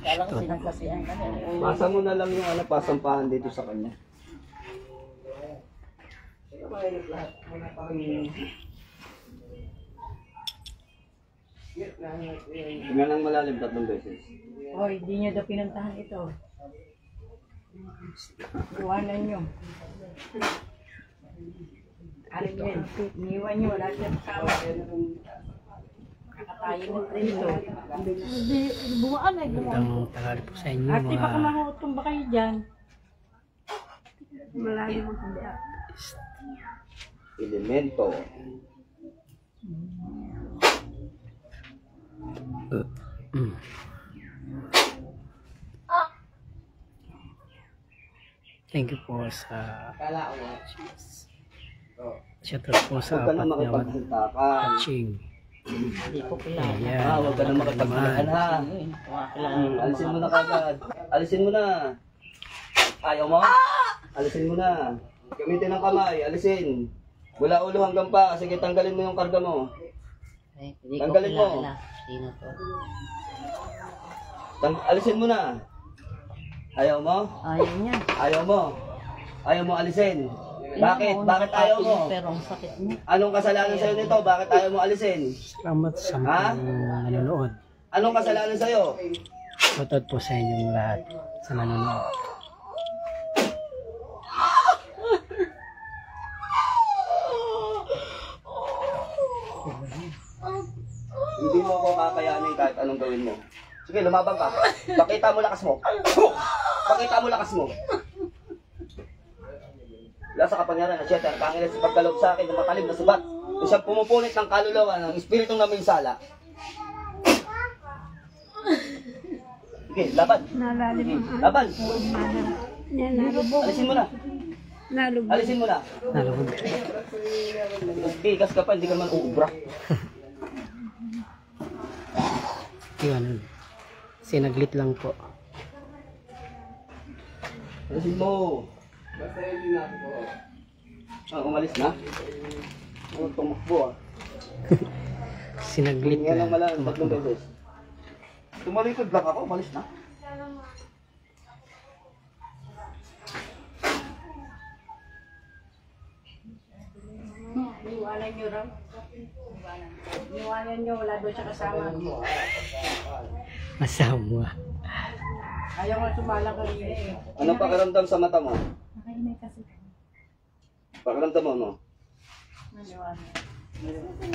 Kala ko sinagkasihan ka na. Pasa mo na lang yung ano, pasampahan dito sa kanya. Tingnan ng malalim 3 beses. Hoy, di nyo daw pinuntahan ito. Iwanan nyo. Aling yan, iniwan nyo, wala siya kasama. Kakatayin ng train ito. Bumaan ay bumaan. Magandang tanghali po sa inyo Ate, baka mga mahutong ba kayo dyan? Malayo mo hindi. Elemento. Thank you po sa shoutout po sa Huwag ka na apat na makipagsintakan. watching. Hindi ko kilala. Ayan. Huwag ka na makipagsintakan ha. Alisin mo na kagad. Alisin mo na. Ayaw mo? Alisin mo na. Gamitin ng kamay. Alisin. Mula ulo hanggang pa. Sige, tanggalin mo yung karga mo. Hindi ko Tanggalin mo. kilala. Sino to? Alisin mo na. Ayaw mo? Ayaw niya. Ayaw mo? Ayaw mo alisin? Bakit? Bakit ayaw mo? Pero ang sakit mo. Anong kasalanan sa'yo nito? Bakit ayaw mo alisin? Salamat sa Ha? mga nanonood. Anong kasalanan sa'yo? Shoutout po sa inyong lahat sa nanonood. Hindi mo ako kakayanin kahit anong gawin mo. Sige, lumabang ka. Pakita mo lakas mo. Pakita mo lakas mo. Wala sa kapangyarihan na siya, tangilan sa pagkaloob sa akin ng matalim na subat. Kung siyang pumupunit ng kaluluwa ng espiritong na minsala. Sige, laban. Laban. Alisin mo na. Alisin mo na. Nalugod. Bigas ka pa, hindi ka man uubra. Yun. Sinaglit lang po. Alisin mo. Umalis na? Tumakbo ah. Sinaglit Tingnan lang lang. malang 3 beses. Tumalikod lang ako, umalis na. Iwanan nyo raw. Iwanan nyo, wala doon siya kasama. Masama. Ayaw ko sumalang kanina eh. Anong pakiramdam sa mata mo? Nakainay kasi. Pakiramdam mo, no? Naliwanan.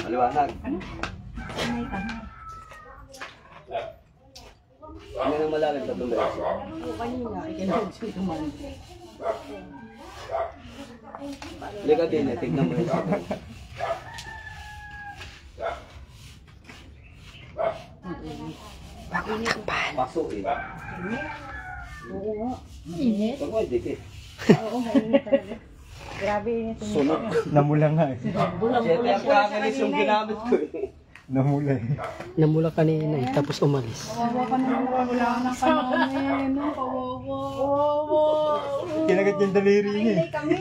Maliwanag. Inay ka. Ano nang malalim 3 beses? Ako kanina, ikinod siya naman. Liga din eh, tignan mo yun sa akin. Paso eh. Oo nga. Init? Pag mo, dikit. Oo, mainit talaga. Grabe init. Sunog. Namula nga eh. Siyempre, ang pangalis yung ginamit ko eh. Namula eh. Namula kanina eh, tapos umalis. Kawawa ka naman, wala ka ng panahon eh. No? Kawawa. Kinagat yung daliri niya eh. Kami.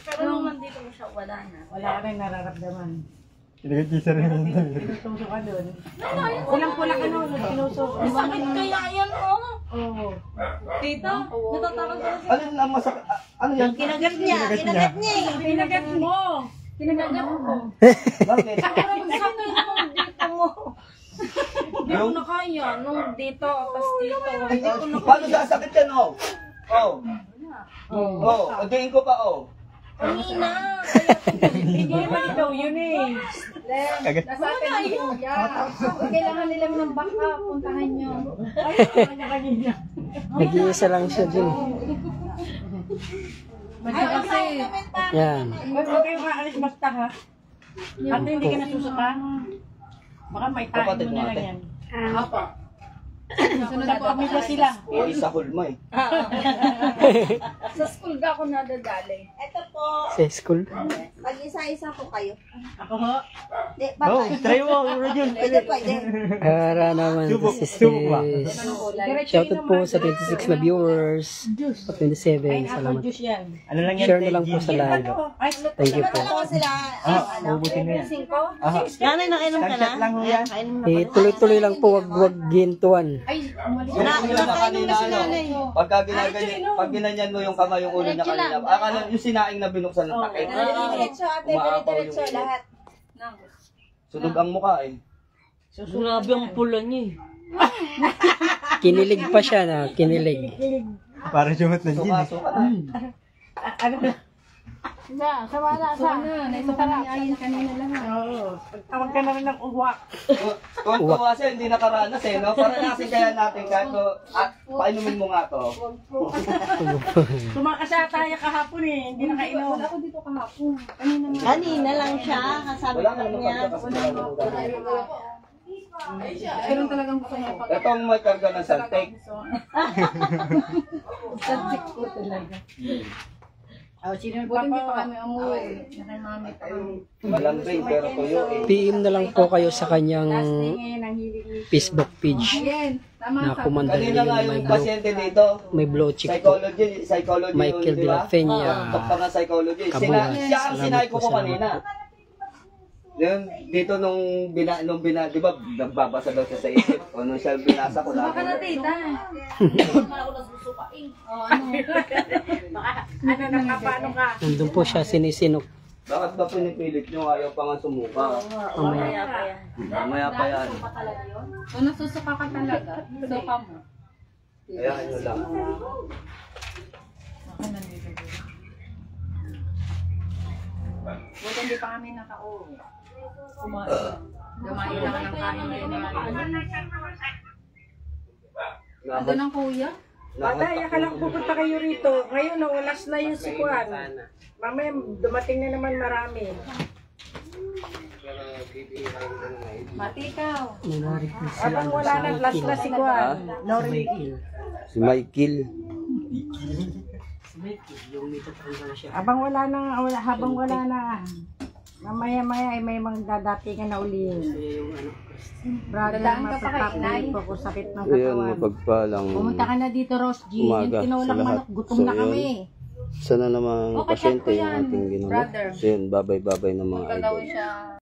Pero nung nandito mo siya, wala na. Wala ka rin nararamdaman. Kinagat yung sarili niya. Tinutusok ka doon. Kulang-kulang ka noon, tinusok. Sakit kaya yan, oh. Oo. Tita, natatakot ka na Alin ang masakit? Ano yan? Kinagat niya. Pinagat mo. Pinagat mo. Bakit? Parang sakit nung dito mo. Hindi ko na kaya. Nung dito, tapos dito. Hindi ko na Paano sasakit yan, oh? Oh. Oh, again ko pa, oh. kanina. Hindi naman ikaw yun eh. Kagat. Nasa atin yung kuya. Kailangan nila ng baka, puntahan nyo. Ay, kanya-kanya. Nag-iisa lang siya din. Basta kasi, Yan. huwag kayong kaalis basta ha. At hindi ka nasusuka. Baka may tain Kapatid mo na lang natin. yan. Apa. Sunod na po kami sa sila. Isahol mo eh. Sa school ka ako nadadali. Ito po, Sa school. mag-isa-isa po kayo. Ako ho. Di, Oh, bye-bye. try mo. Rajun. Pwede, pwede. Para naman Subok, si subok ba? sis. Shoutout po sa 26 na viewers. O 27. Ay, apple Salamat. juice yan. Ano lang yan? Share na lang po sa live. Ay, Thank you po. Ano sila? Mabuti na yan. Cinco? Aha. Nanay, nakainom ka na? Tag-shot lang ho yan. Eh, tuloy-tuloy lang po, wag gintuan. Ay, umalis Yung ulo na kanina, pag ginanyan mo yung kamay, yung ulo niya kanina, akala yung sinaing na binuksan ng takip. Diretso ate, diretso lahat. Sunog ang mukha eh. Grabe ang pula niya eh. Kinilig pa siya na, kinilig. Para sumot ng gin eh. Suka na. Sawa na. Naisa pa na ayin kanina lang. Tawag ka na rin ng uwak. Tuwa siya, hindi nakaranas eh, no? Paranasin kaya natin kahit painumin mo nga to. Tumakasya tayo kahapon eh. Hindi nakainom. Wala ako dito kahapon. Kanina nga. Kanina lang siya, kasabi Wala ko ka naman niya. pagkakas. Pero talagang gusto niya pag... Itong may karga ng saltek. Sadik ko talaga. Oh, sino pa hindi pa kami umuwi. Nakay mami pa kami. Malambing pero tuyo eh. PM na lang po kayo sa kanyang Facebook page Ayan, tama na ka. kumanda Kanina nga yung yung pasyente dito, may blow check po. psychology Michael yun, de la Peña. Doktor ng psychology. Kabuhay. Siya ang Salamat sinay ko po, kanina. Yung dito nung bina, di ba, nagbabasa daw siya sa isip. O nung siya binasa ko Baka na lagi. tita. Ano na paano ka? Nandun po siya sinisinok. Bakit ba pinipilit nyo? Ayaw pa nga sumuka. Mamaya pa yan. Kung nasusuka ka talaga, suka mo. Hayaan nyo lang. Buti hindi pa kami nakauwi. Dumayo lang ng kain na yun. Ando ng kuya? Patay, akala ko pupunta kayo rito. Ngayon, nawalas na yung si Juan. Mamaya, dumating na naman marami. Matikaw. Abang wala na, last na si Juan. Si Michael. Habang wala na. Mamaya-maya ay may mga dadatingan na uli. Brother, Dadaan ka pa kay masasapin Inay? po ko sakit ng Ayun, katawan. mapagpalang Pumunta ka na dito, Ross G. umaga Yung sa tinulang lahat. manok, gutom So, na yun. kami. sana namang Okay, pasyente check ko yung yan, ating ginawa. brother. So yun, babay-babay ng mga Magkagawin idol. siya.